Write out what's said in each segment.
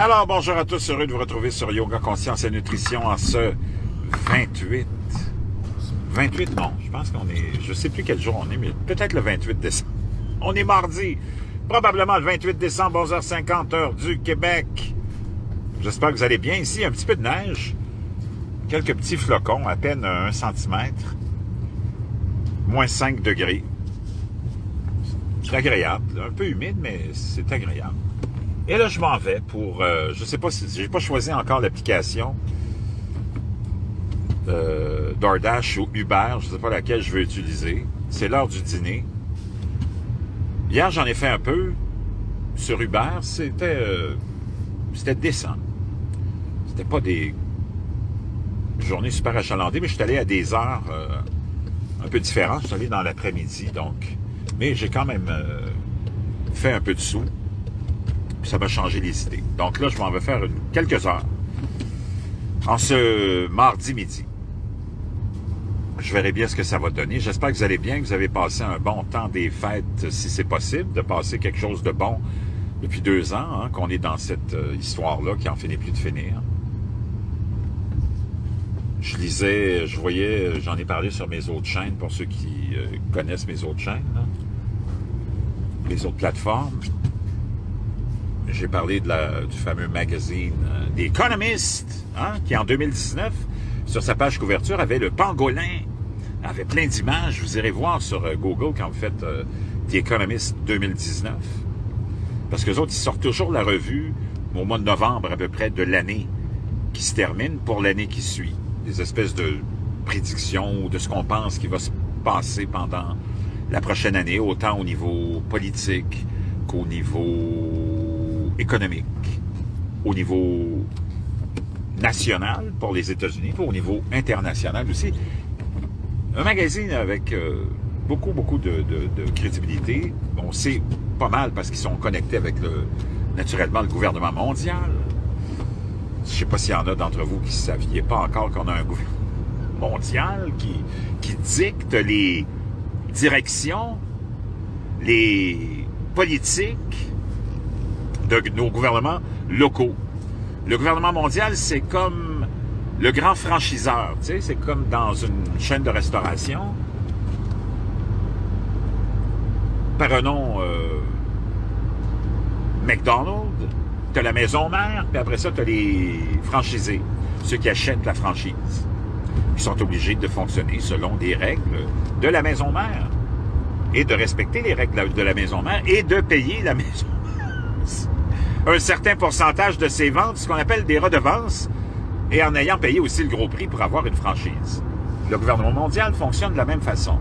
Alors, bonjour à tous, heureux de vous retrouver sur Yoga, Conscience et Nutrition en ce 28. 28, non, je pense qu'on est, je sais plus quel jour on est, mais peut-être le 28 décembre. On est mardi, probablement le 28 décembre, 11h50, heure du Québec. J'espère que vous allez bien. Ici, un petit peu de neige, quelques petits flocons, à peine 1 cm, moins 5 degrés. C'est agréable, un peu humide, mais c'est agréable. Et là, je m'en vais pour, je sais pas si, j'ai pas choisi encore l'application DoorDash ou Uber, je sais pas laquelle je veux utiliser. C'est l'heure du dîner. Hier, j'en ai fait un peu sur Uber, c'était décent. C'était pas des journées super achalandées, mais je suis allé à des heures un peu différentes. Je suis allé dans l'après-midi, donc. Mais j'ai quand même fait un peu de sous. Puis ça m'a changé les idées. Donc là, je m'en vais faire quelques heures. En ce mardi midi. Je verrai bien ce que ça va donner. J'espère que vous allez bien, que vous avez passé un bon temps des fêtes, si c'est possible, de passer quelque chose de bon depuis 2 ans, hein, qu'on est dans cette histoire-là qui en finit plus de finir. Je lisais, je voyais, j'en ai parlé sur mes autres chaînes, pour ceux qui connaissent mes autres chaînes, là, les autres plateformes. J'ai parlé de du fameux magazine The Economist, hein, qui en 2019, sur sa page couverture, avait le pangolin, avait plein d'images. Vous irez voir sur Google quand vous faites The Economist 2019. Parce qu'eux autres, ils sortent toujours la revue au mois de novembre à peu près de l'année qui se termine pour l'année qui suit. Des espèces de prédictions de ce qu'on pense qui va se passer pendant la prochaine année, autant au niveau politique qu'au niveau économique, au niveau national pour les États-Unis, puis au niveau international aussi. Un magazine avec beaucoup de crédibilité. On sait pas mal parce qu'ils sont connectés avec, naturellement, le gouvernement mondial. Je ne sais pas s'il y en a d'entre vous qui ne saviez pas encore qu'on a un gouvernement mondial qui dicte les directions, les politiques de nos gouvernements locaux. Le gouvernement mondial, c'est comme le grand franchiseur, tu sais, c'est comme dans une chaîne de restauration. Prenons McDonald's, tu as la maison mère, puis après ça, tu as les franchisés, ceux qui achètent la franchise. Ils sont obligés de fonctionner selon des règles de la maison mère et de respecter les règles de la maison mère et de payer la maison un certain pourcentage de ses ventes, ce qu'on appelle des redevances, et en ayant payé aussi le gros prix pour avoir une franchise. Le gouvernement mondial fonctionne de la même façon.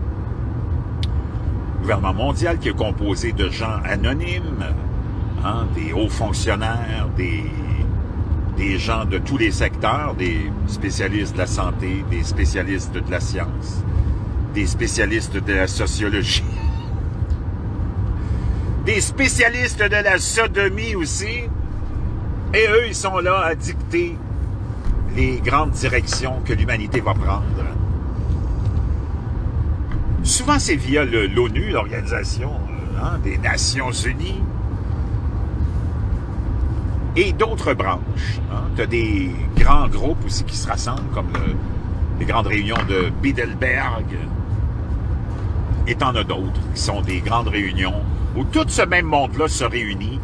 Le gouvernement mondial qui est composé de gens anonymes, hein, des hauts fonctionnaires, des gens de tous les secteurs, des spécialistes de la santé, des spécialistes de la science, des spécialistes de la sociologie, des spécialistes de la sodomie aussi, et eux, ils sont là à dicter les grandes directions que l'humanité va prendre. Souvent, c'est via l'ONU, l'Organisation des Nations Unies, et d'autres branches. Hein. Tu as des grands groupes aussi qui se rassemblent, comme les grandes réunions de Bilderberg, et t'en as d'autres qui sont des grandes réunions où tout ce même monde-là se réunit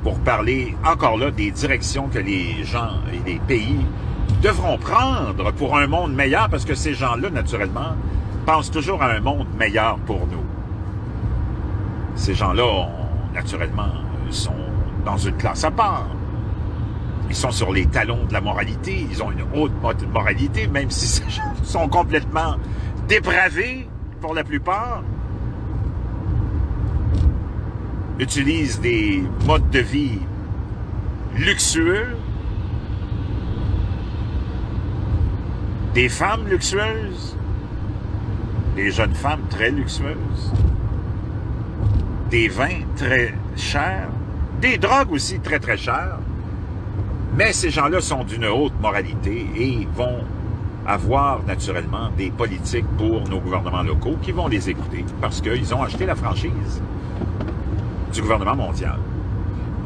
pour parler, encore là, des directions que les gens et les pays devront prendre pour un monde meilleur, parce que ces gens-là, naturellement, pensent toujours à un monde meilleur pour nous. Ces gens-là, naturellement, sont dans une classe à part. Ils sont sur les talons de la moralité, ils ont une haute moralité, même si ces gens sont complètement dépravés, pour la plupart, utilisent des modes de vie luxueux, des femmes luxueuses, des jeunes femmes très luxueuses, des vins très chers, des drogues aussi très très chères, mais ces gens-là sont d'une haute moralité et vont avoir naturellement des politiques pour nos gouvernements locaux qui vont les écouter parce qu'ils ont acheté la franchise du gouvernement mondial.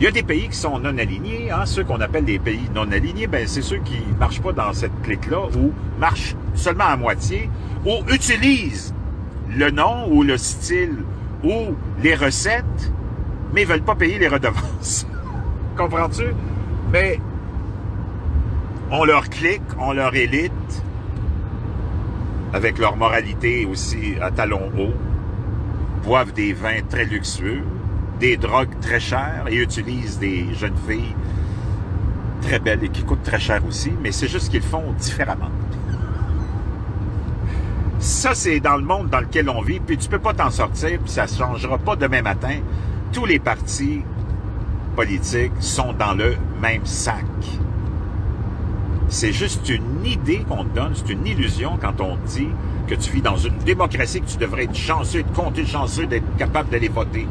Il y a des pays qui sont non alignés, hein, ceux qu'on appelle les pays non alignés, ben c'est ceux qui ne marchent pas dans cette clique-là, ou marchent seulement à moitié, ou utilisent le nom ou le style ou les recettes, mais ne veulent pas payer les redevances. Comprends-tu? Mais on leur clique, on leur élite, avec leur moralité aussi à talons hauts, boivent des vins très luxueux, des drogues très chères et utilisent des jeunes filles très belles et qui coûtent très cher aussi, mais c'est juste qu'ils font différemment. Ça, c'est dans le monde dans lequel on vit, puis tu peux pas t'en sortir, puis ça ne changera pas demain matin. Tous les partis politiques sont dans le même sac. C'est juste une idée qu'on te donne, c'est une illusion quand on te dit que tu vis dans une démocratie, que tu devrais être chanceux, de compter chanceux, d'être capable d'aller voter.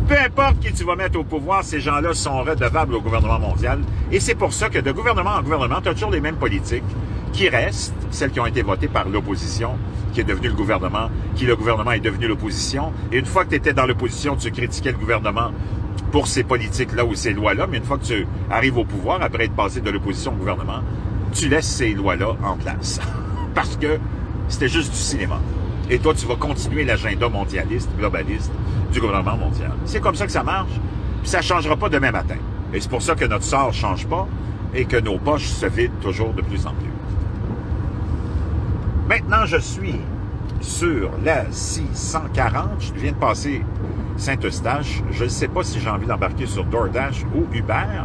Peu importe qui tu vas mettre au pouvoir, ces gens-là sont redevables au gouvernement mondial. Et c'est pour ça que de gouvernement en gouvernement, tu as toujours les mêmes politiques qui restent, celles qui ont été votées par l'opposition, qui est devenue le gouvernement, qui le gouvernement est devenu l'opposition. Et une fois que tu étais dans l'opposition, tu critiquais le gouvernement pour ces politiques-là ou ces lois-là, mais une fois que tu arrives au pouvoir, après être passé de l'opposition au gouvernement, tu laisses ces lois-là en place. Parce que c'était juste du cinéma. Et toi, tu vas continuer l'agenda mondialiste, globaliste du gouvernement mondial. C'est comme ça que ça marche, puis ça ne changera pas demain matin. Et c'est pour ça que notre sort ne change pas et que nos poches se vident toujours de plus en plus. Maintenant, je suis sur la 640. Je viens de passer Saint-Eustache. Je ne sais pas si j'ai envie d'embarquer sur DoorDash ou Uber.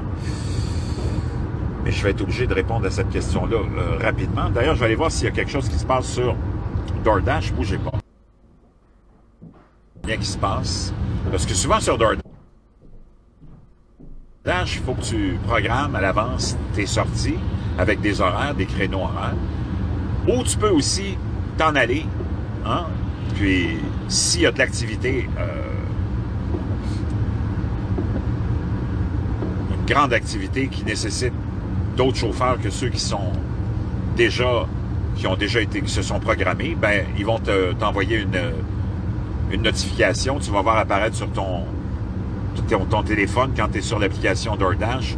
Mais je vais être obligé de répondre à cette question-là rapidement. D'ailleurs, je vais aller voir s'il y a quelque chose qui se passe sur DoorDash. Bougez pas. Rien qui se passe. Parce que souvent sur DoorDash, il faut que tu programmes à l'avance tes sorties avec des horaires, des créneaux horaires. Ou tu peux aussi t'en aller, hein? Puis s'il y a de l'activité, une grande activité qui nécessite d'autres chauffeurs que ceux qui sont déjà, qui se sont programmés, ben ils vont t'envoyer une notification. Tu vas voir apparaître sur ton téléphone quand tu es sur l'application DoorDash.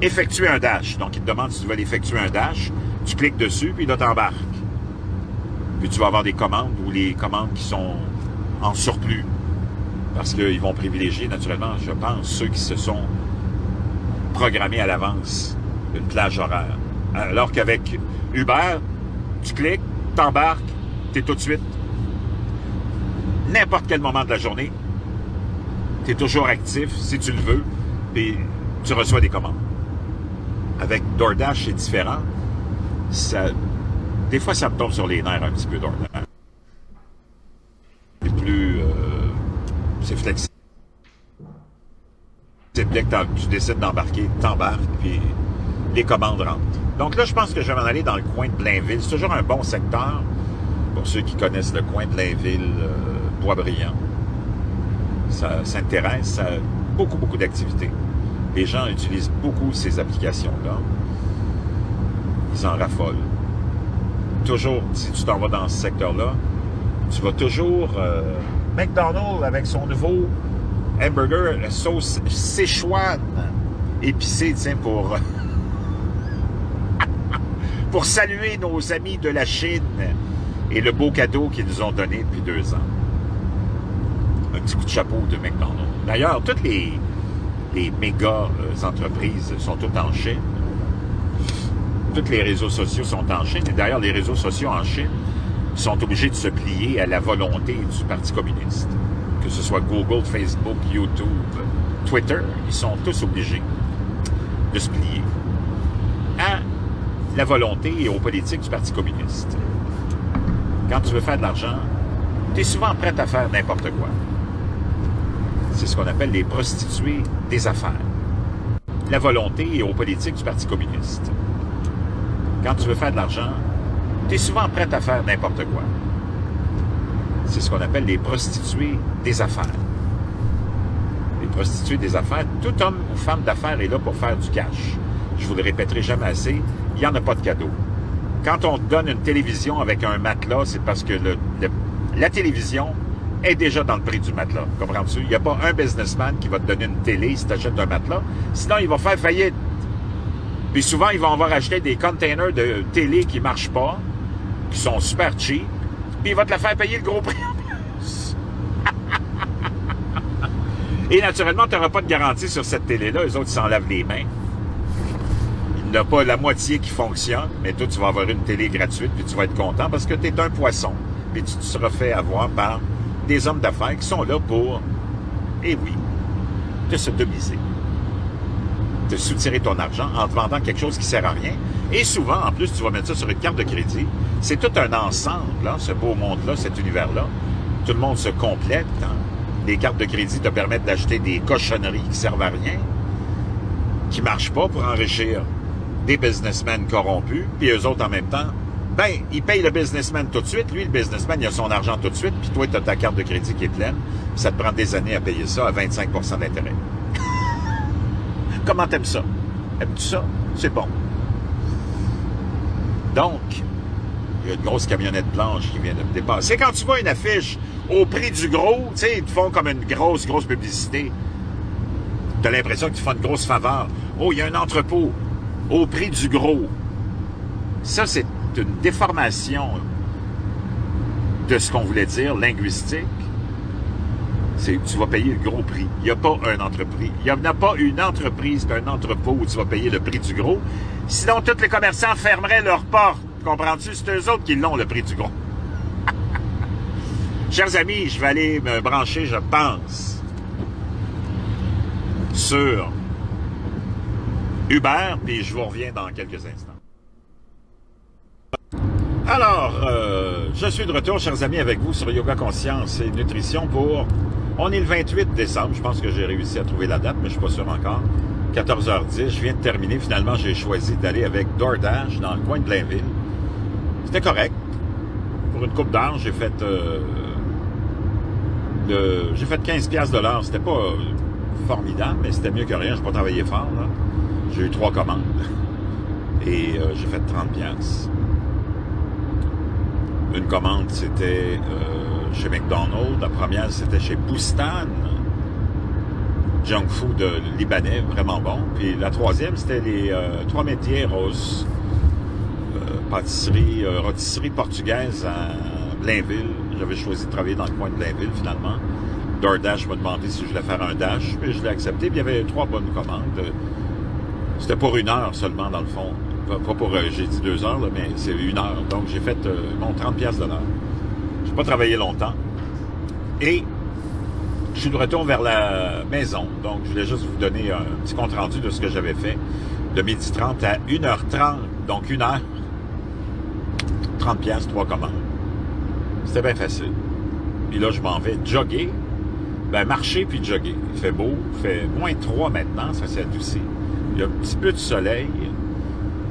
Effectuer un dash. Donc, il te demande si tu veux effectuer un dash. Tu cliques dessus, puis là, t'embarques. Puis tu vas avoir des commandes ou les commandes qui sont en surplus. Parce qu'ils vont privilégier, naturellement, je pense, ceux qui se sont programmés à l'avance une plage horaire. Alors qu'avec Uber, tu cliques, t'embarques, t'es tout de suite. N'importe quel moment de la journée, t'es toujours actif, si tu le veux, puis tu reçois des commandes. Avec DoorDash, c'est différent. Des fois, ça me tombe sur les nerfs un petit peu, DoorDash. C'est plus... c'est flexible. C'est dès que tu décides d'embarquer, t'embarques, puis les commandes rentrent. Donc là, je pense que je vais m'en aller dans le coin de Blainville. C'est toujours un bon secteur, pour ceux qui connaissent le coin de Blainville, Boisbriand. Ça s'intéresse, ça a beaucoup, beaucoup d'activités. Les gens utilisent beaucoup ces applications-là. Ils en raffolent. Toujours, si tu t'en vas dans ce secteur-là, tu vas toujours... McDonald's, avec son nouveau hamburger, la sauce Sichuan, épicée, tiens, pour saluer nos amis de la Chine et le beau cadeau qu'ils nous ont donné depuis 2 ans. Un petit coup de chapeau de McDonald's. D'ailleurs, toutes les méga entreprises sont toutes en Chine. Tous les réseaux sociaux sont en Chine. Et d'ailleurs, les réseaux sociaux en Chine sont obligés de se plier à la volonté du Parti communiste. Que ce soit Google, Facebook, YouTube, Twitter, ils sont tous obligés de se plier à la volonté et aux politiques du Parti communiste. Quand tu veux faire de l'argent, tu es souvent prêt à faire n'importe quoi. C'est ce qu'on appelle les prostituées des affaires. La volonté et aux politiques du Parti communiste. Quand tu veux faire de l'argent, tu es souvent prêt à faire n'importe quoi. C'est ce qu'on appelle les prostituées des affaires. Les prostituées des affaires, tout homme ou femme d'affaires est là pour faire du cash. Je vous le répéterai jamais assez, il n'y en a pas de cadeau. Quand on te donne une télévision avec un matelas, c'est parce que la télévision est déjà dans le prix du matelas. Comprends-tu? Il n'y a pas un businessman qui va te donner une télé si tu achètes un matelas. Sinon, il va faire faillite. Puis souvent, ils vont avoir acheté des containers de télé qui ne marchent pas, qui sont super cheap, puis il va te la faire payer le gros prix en plus. Et naturellement, tu n'auras pas de garantie sur cette télé-là. Eux autres, ils s'en lavent les mains. Il n'y a pas la moitié qui fonctionne, mais toi, tu vas avoir une télé gratuite, puis tu vas être content parce que tu es un poisson. Puis tu te seras fait avoir par des hommes d'affaires qui sont là pour, eh oui, te sodomiser. Te soutirer ton argent en te vendant quelque chose qui ne sert à rien. Et souvent, en plus, tu vas mettre ça sur une carte de crédit. C'est tout un ensemble, hein, ce beau monde-là, cet univers-là. Tout le monde se complète. Hein. Les cartes de crédit te permettent d'acheter des cochonneries qui ne servent à rien, qui ne marchent pas pour enrichir des businessmen corrompus, puis eux autres en même temps, ben, ils payent le businessman tout de suite. Lui, le businessman, il a son argent tout de suite, puis toi, tu as ta carte de crédit qui est pleine. Ça te prend des années à payer ça à 25 % d'intérêt. Comment t'aimes ça? Aimes-tu ça? C'est bon. Donc, il y a une grosse camionnette blanche qui vient de me dépasser. Quand tu vois une affiche au prix du gros, tu sais, ils te font comme une grosse publicité. Tu as l'impression que tu fais une grosse faveur. Oh, il y a un entrepôt au prix du gros. Ça, c'est une déformation de ce qu'on voulait dire, linguistique. C'est tu vas payer le gros prix. Il n'y a pas un entreprise. Il n'y a pas une entreprise d'un entrepôt où tu vas payer le prix du gros. Sinon, tous les commerçants fermeraient leurs portes. Comprends-tu? C'est eux autres qui l'ont, le prix du gros. Chers amis, je vais aller me brancher, je pense, sur Uber, puis je vous reviens dans quelques instants. Alors, je suis de retour, chers amis, avec vous sur Yoga Conscience et Nutrition pour... On est le 28 décembre, je pense que j'ai réussi à trouver la date, mais je ne suis pas sûr encore. 14h10, je viens de terminer. Finalement, j'ai choisi d'aller avec DoorDash dans le coin de Blainville. C'était correct. Pour une coupe d'heure, j'ai fait 15$ de l'heure. C'était pas formidable, mais c'était mieux que rien. Je n'ai pas travaillé fort, là. J'ai eu 3 commandes. Et j'ai fait 30$. Une commande, c'était chez McDonald's. La première, c'était chez Boustan. Junk food libanais, vraiment bon. Puis la troisième, c'était les Trois Métiers Roses. Rôtisserie portugaise à Blainville. J'avais choisi de travailler dans le coin de Blainville, finalement. DoorDash m'a demandé si je voulais faire un dash, puis je l'ai accepté. Puis il y avait 3 bonnes commandes. C'était pour 1 heure seulement, dans le fond. Pas pour, j'ai dit 2 heures, là, mais c'est 1 heure. Donc, j'ai fait mon 30$ de l'heure. Je n'ai pas travaillé longtemps. Et je suis de retour vers la maison. Donc, je voulais juste vous donner un petit compte-rendu de ce que j'avais fait de 12h30 à 1h30. Donc, 1 heure, 30$, 3 commandes. C'était bien facile. Puis là, je m'en vais jogger. Ben, marcher puis jogger. Il fait beau. Il fait -3 maintenant. Ça s'est adouci. Il y a un petit peu de soleil.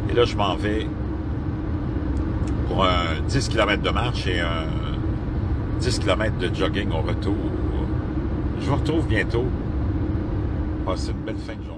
Et là, je m'en vais pour un 10 km de marche et un 10 km de jogging au retour. Je vous retrouve bientôt. Passez une belle fin de journée.